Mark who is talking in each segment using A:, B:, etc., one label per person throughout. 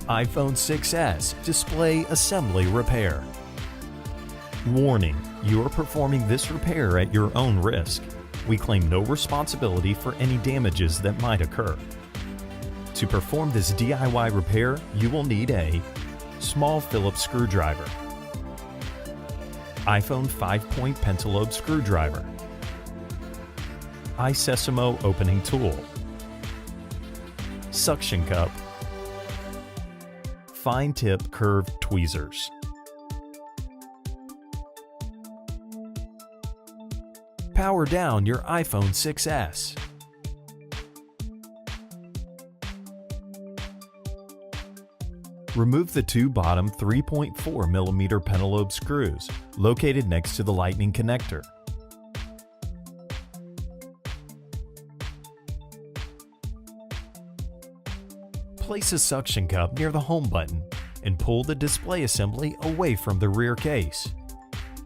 A: iPhone 6s display assembly repair. Warning: you are performing this repair at your own risk. We claim no responsibility for any damages that might occur. To perform this DIY repair, you will need a small Phillips screwdriver, iPhone 5-point pentalobe screwdriver, iSesamo opening tool, suction cup, fine tip curved tweezers. Power down your iPhone 6s. Remove the two bottom 3.4mm pentalobe screws located next to the lightning connector. Place a suction cup near the home button and pull the display assembly away from the rear case.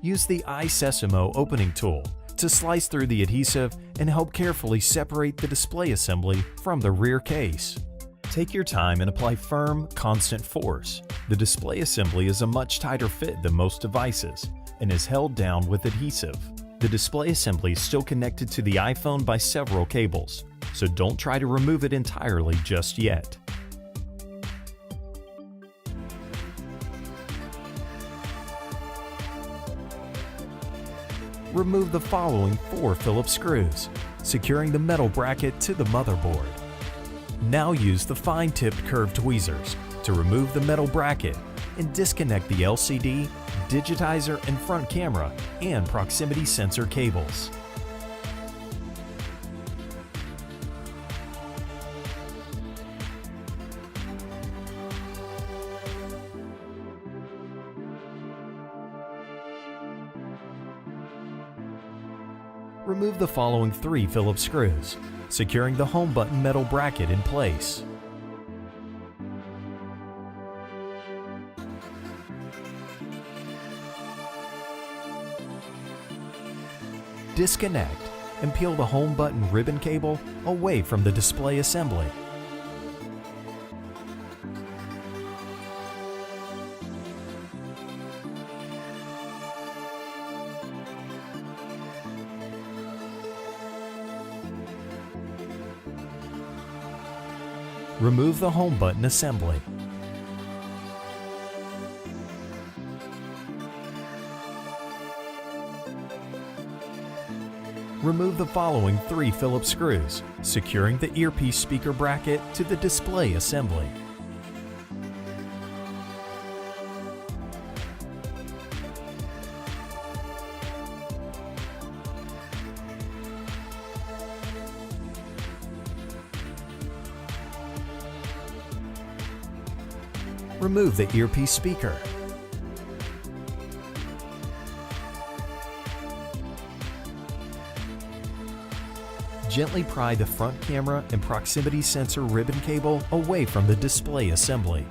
A: Use the iSesamo opening tool to slice through the adhesive and help carefully separate the display assembly from the rear case. Take your time and apply firm, constant force. The display assembly is a much tighter fit than most devices and is held down with adhesive. The display assembly is still connected to the iPhone by several cables, so don't try to remove it entirely just yet. Remove the following 4 Phillips screws, securing the metal bracket to the motherboard. Now use the fine-tipped curved tweezers to remove the metal bracket and disconnect the LCD, digitizer and front camera and proximity sensor cables. Remove the following 3 Phillips screws, securing the home button metal bracket in place. Disconnect and peel the home button ribbon cable away from the display assembly. Remove the home button assembly. Remove the following 3 Phillips screws, securing the earpiece speaker bracket to the display assembly. Remove the earpiece speaker. Gently pry the front camera and proximity sensor ribbon cable away from the display assembly.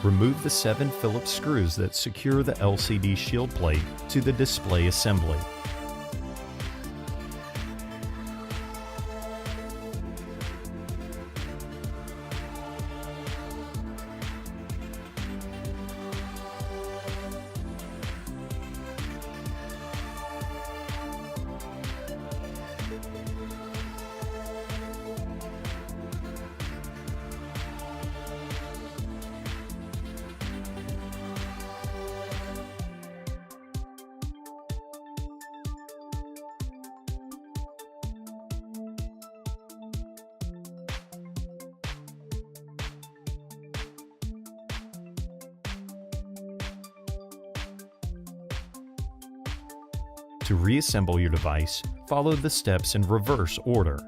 A: Remove the 7 Phillips screws that secure the LCD shield plate to the display assembly. To reassemble your device, follow the steps in reverse order.